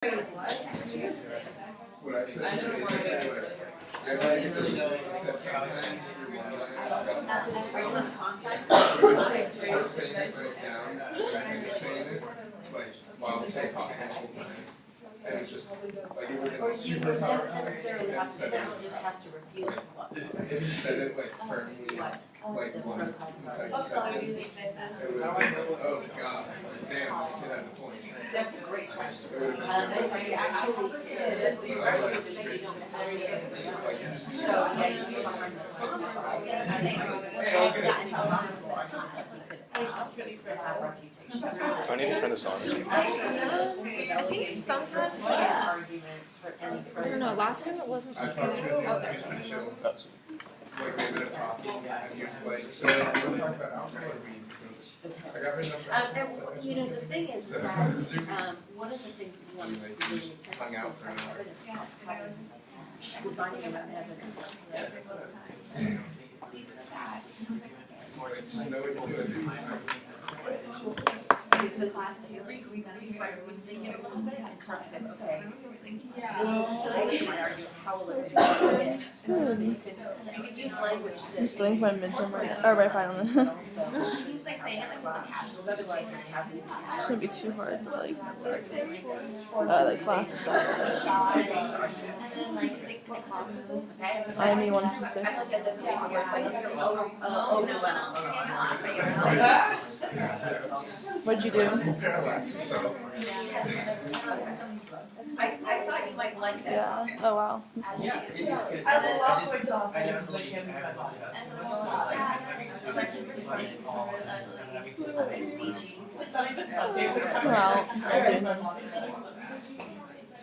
What I said is basically I like it, except sometimes you're one start saying it right down, and I finish saying it, like, while still talking the whole time. And it's just, like, it would have been super powerful. Just has to refuse. If you said it, like, firmly, like, once in the second sentence, it would have been like, oh, God, damn, this kid has a point. That's a great question. It would have been Do I need to turn this on? I think sometimes, yeah. I don't know, last time it wasn't I like talked to him, okay. he was chill. That's Like, we had a coffee, and he was like, so, you want to talk about alcohol or weeds? I got rid of And, you know, the thing is that, one of the things that you want to do is hung out for an hour. designing about evidence. Just know what you're doing. Okay, so rethink it a little bit and try to say, okay, this is my argument, how will it be? So you can use language I'm studying for my midterm right now, or my final. Shouldn't be too hard, but like classes. I mean 1 to 6. What'd you do? So, I thought you might like that. Yeah. Oh wow. That's cool.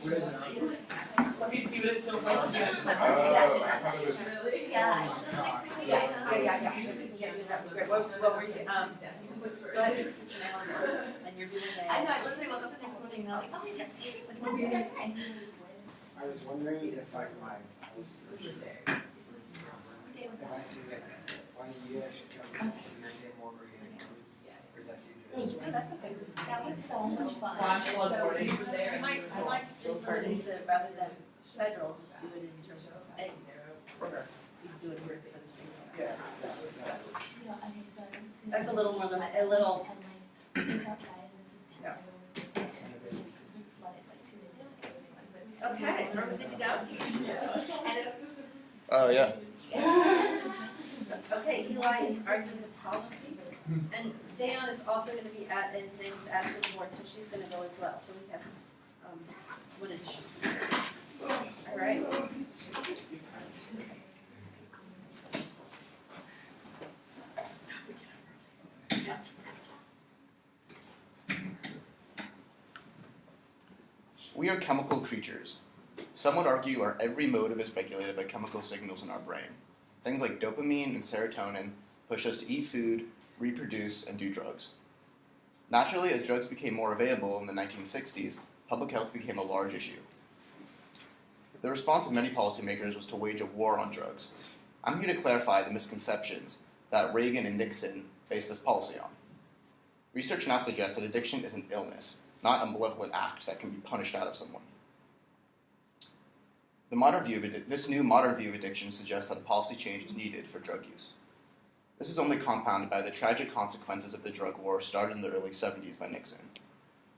Well, Let me see what it feels like to be I thought it was. Yeah. What were you saying? And you're doing I know, I literally woke up the next morning and I'm like, oh, I just came. What did I say? I was wondering if like my house Thursday, if I see that one year I should come and get more organic, or is that too That was so much fun. Flash flood So warning. I might just put it into, rather than federal, just do it in terms of state. You can do it here for the state. Yeah. You know, I mean, so I didn't see That's a little more limit, a little, and like, it was outside and it was just kind of, flooded like 2 days ago. okay, are we good to go? Oh yeah. Okay, Eli is arguing the policy, and Dayon is also gonna be his name is added to the board, so she's gonna go as well, so we have, one addition. All right. We are chemical creatures. Some would argue our every motive is regulated by chemical signals in our brain. Things like dopamine and serotonin push us to eat food, reproduce, and do drugs. Naturally, as drugs became more available in the 1960s, public health became a large issue. The response of many policymakers was to wage a war on drugs. I'm here to clarify the misconceptions that Reagan and Nixon based this policy on. Research now suggests that addiction is an illness, not a malevolent act that can be punished out of someone. This new modern view of addiction suggests that a policy change is needed for drug use. This is only compounded by the tragic consequences of the drug war started in the early 70s by Nixon.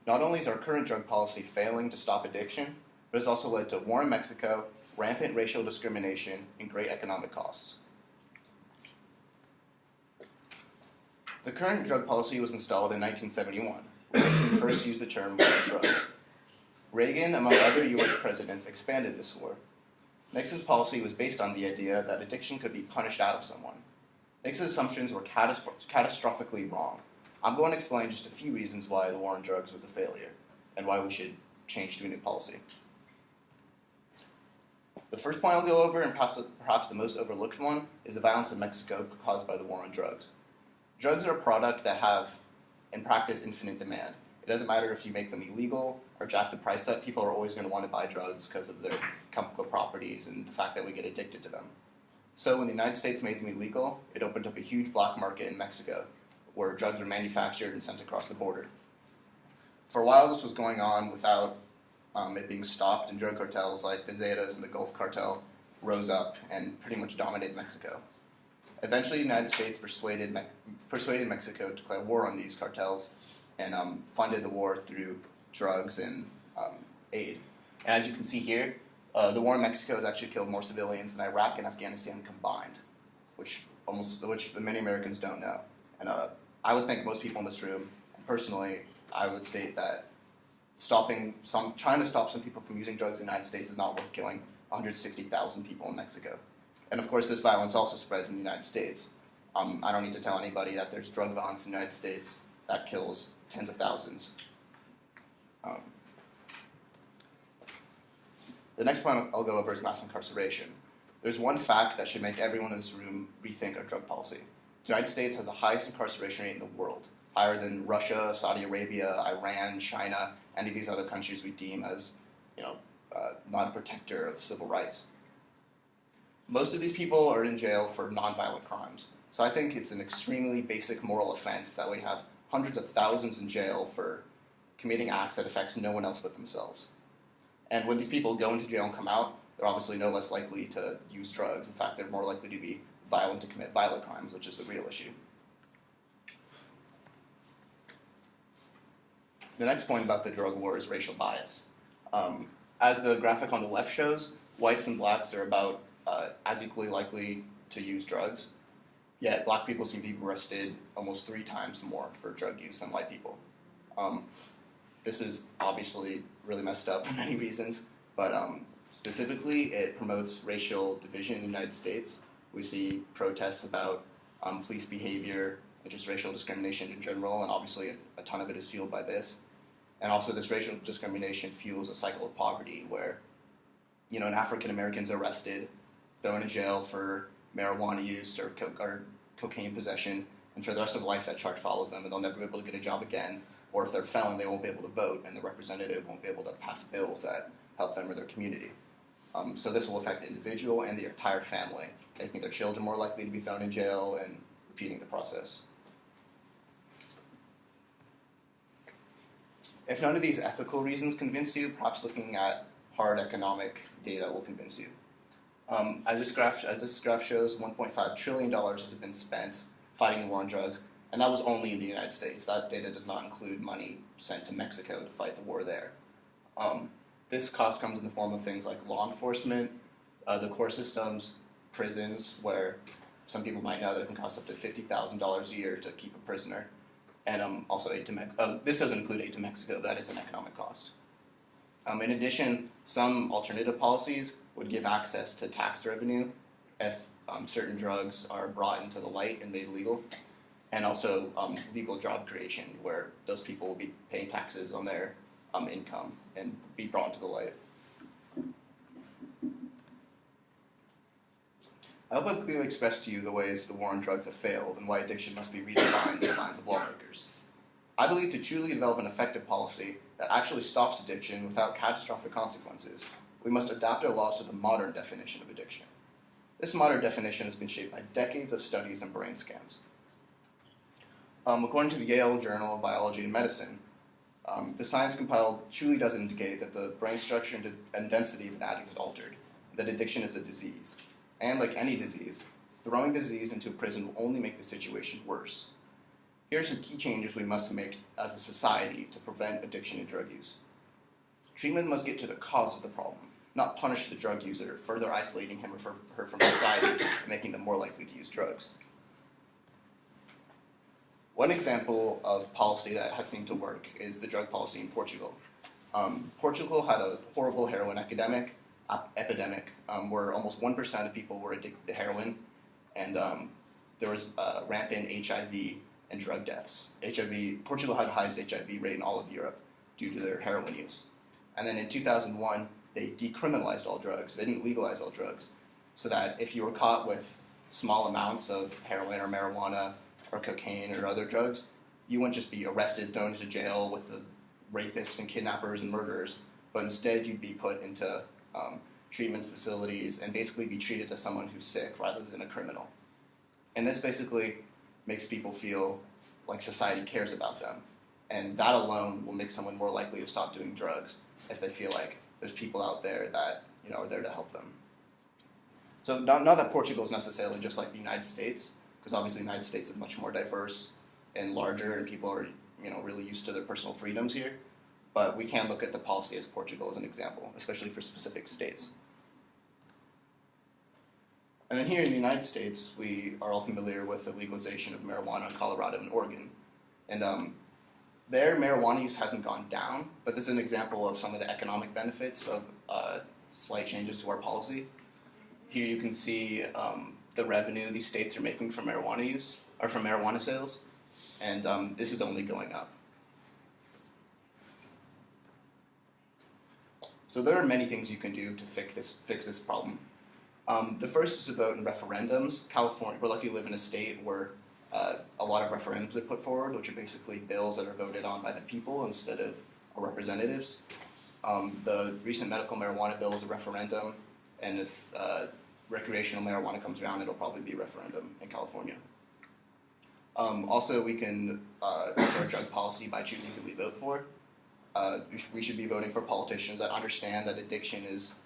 Not only is our current drug policy failing to stop addiction, but it has also led to war in Mexico, rampant racial discrimination, and great economic costs. The current drug policy was installed in 1971, when Nixon first used the term war on drugs. Reagan, among other U.S. presidents, expanded this war. Nixon's policy was based on the idea that addiction could be punished out of someone. Nixon's assumptions were catastrophically wrong. I'm going to explain just a few reasons why the war on drugs was a failure, and why we should change to a new policy. The first point I'll go over, and perhaps the most overlooked one, is the violence in Mexico caused by the war on drugs. Drugs are a product that have, in practice, infinite demand. It doesn't matter if you make them illegal or jack the price up, people are always going to want to buy drugs because of their chemical properties and the fact that we get addicted to them. So when the United States made them illegal, it opened up a huge black market in Mexico, where drugs were manufactured and sent across the border. For a while, this was going on without it being stopped, and drug cartels like the Zetas and the Gulf Cartel rose up and pretty much dominated Mexico. Eventually, the United States persuaded Mexico to declare war on these cartels and funded the war through drugs and aid. And as you can see here, the war in Mexico has actually killed more civilians than Iraq and Afghanistan combined, which many Americans don't know. And I would think most people in this room, and personally, I would state that trying to stop some people from using drugs in the United States is not worth killing 160,000 people in Mexico. And of course, this violence also spreads in the United States. I don't need to tell anybody that there's drug violence in the United States that kills tens of thousands. The next point I'll go over is mass incarceration. There's one fact that should make everyone in this room rethink our drug policy. The United States has the highest incarceration rate in the world, higher than Russia, Saudi Arabia, Iran, China, any of these other countries we deem as, not a protector of civil rights. Most of these people are in jail for nonviolent crimes. So I think it's an extremely basic moral offense that we have hundreds of thousands in jail for committing acts that affects no one else but themselves. And when these people go into jail and come out, they're obviously no less likely to use drugs. In fact, they're more likely to be violent, to commit violent crimes, which is the real issue. The next point about the drug war is racial bias. As the graphic on the left shows, whites and blacks are about as equally likely to use drugs, yet black people seem to be arrested almost 3 times more for drug use than white people. This is obviously really messed up for many reasons, but specifically it promotes racial division in the United States. We see protests about police behavior and just racial discrimination in general, and obviously a ton of it is fueled by this. And also this racial discrimination fuels a cycle of poverty where, an African American's arrested, thrown in jail for marijuana use or cocaine possession, and for the rest of life that charge follows them, and they'll never be able to get a job again. Or if they're a felon, they won't be able to vote, and the representative won't be able to pass bills that help them or their community. So this will affect the individual and the entire family, making their children more likely to be thrown in jail and repeating the process. If none of these ethical reasons convince you, perhaps looking at hard economic data will convince you. As this graph shows, $1.5 trillion has been spent fighting the war on drugs, and that was only in the United States. That data does not include money sent to Mexico to fight the war there. This cost comes in the form of things like law enforcement, the court systems, prisons, where some people might know that it can cost up to $50,000 a year to keep a prisoner, and also aid to Mexico. This doesn't include aid to Mexico, but that is an economic cost. In addition, some alternative policies would give access to tax revenue if certain drugs are brought into the light and made legal, and also legal job creation, where those people will be paying taxes on their income and be brought into the light. I hope I've clearly expressed to you the ways the war on drugs have failed and why addiction must be redefined in the minds of lawmakers. I believe to truly develop an effective policy that actually stops addiction without catastrophic consequences, we must adapt our laws to the modern definition of addiction. This modern definition has been shaped by decades of studies and brain scans. According to the Yale Journal of Biology and Medicine, the science compiled truly does indicate that the brain structure and density of an addict is altered, that addiction is a disease. And like any disease, throwing disease into a prison will only make the situation worse. Here are some key changes we must make as a society to prevent addiction and drug use. Treatment must get to the cause of the problem, not punish the drug user, further isolating him or her from society and making them more likely to use drugs. One example of policy that has seemed to work is the drug policy in Portugal. Portugal had a horrible heroin epidemic, where almost 1% of people were addicted to heroin, and there was rampant HIV and drug deaths. Portugal had the highest HIV rate in all of Europe due to their heroin use. And then in 2001, they decriminalized all drugs. They didn't legalize all drugs, so that if you were caught with small amounts of heroin or marijuana or cocaine or other drugs, you wouldn't just be arrested, thrown into jail with the rapists and kidnappers and murderers, but instead you'd be put into treatment facilities and basically be treated as someone who's sick rather than a criminal. And this basically makes people feel like society cares about them. And that alone will make someone more likely to stop doing drugs. if they feel like there's people out there that are there to help them. So not that Portugal is necessarily just like the United States, because obviously the United States is much more diverse and larger, and people are really used to their personal freedoms here. But we can look at the policy as Portugal as an example, especially for specific states. And then here in the United States, we are all familiar with the legalization of marijuana in Colorado and Oregon. And their marijuana use hasn't gone down, but this is an example of some of the economic benefits of slight changes to our policy. Here you can see the revenue these states are making from marijuana use, or from marijuana sales, and this is only going up. So there are many things you can do to fix this problem. The first is to vote in referendums. California, we're lucky to live in a state where a lot of referendums are put forward, which are basically bills that are voted on by the people instead of our representatives. The recent medical marijuana bill is a referendum, and if recreational marijuana comes around, it'll probably be a referendum in California. Also, we can alter our drug policy by choosing who we vote for. We should be voting for politicians that understand that addiction is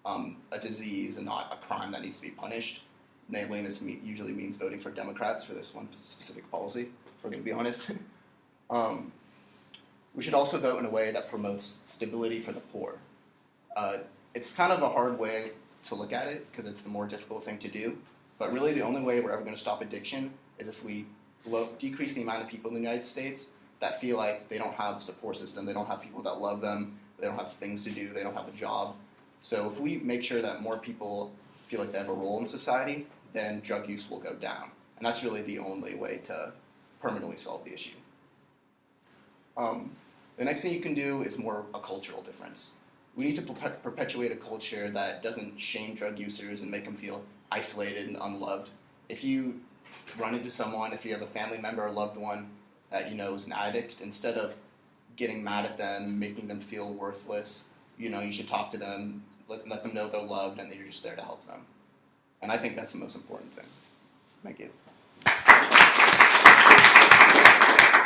a disease and not a crime that needs to be punished. Namely, this usually means voting for Democrats for this one specific policy, if we're going to be honest. We should also vote in a way that promotes stability for the poor. It's kind of a hard way to look at it because it's the more difficult thing to do, but really the only way we're ever going to stop addiction is if we decrease the amount of people in the United States that feel like they don't have a support system, they don't have people that love them, they don't have things to do, they don't have a job. So if we make sure that more people feel like they have a role in society, then drug use will go down. And that's really the only way to permanently solve the issue. The next thing you can do is more a cultural difference. We need to perpetuate a culture that doesn't shame drug users and make them feel isolated and unloved. If you run into someone, if you have a family member or loved one that is an addict, instead of getting mad at them, making them feel worthless, you should talk to them, let them know they're loved and that you're just there to help them. And I think that's the most important thing. Thank you.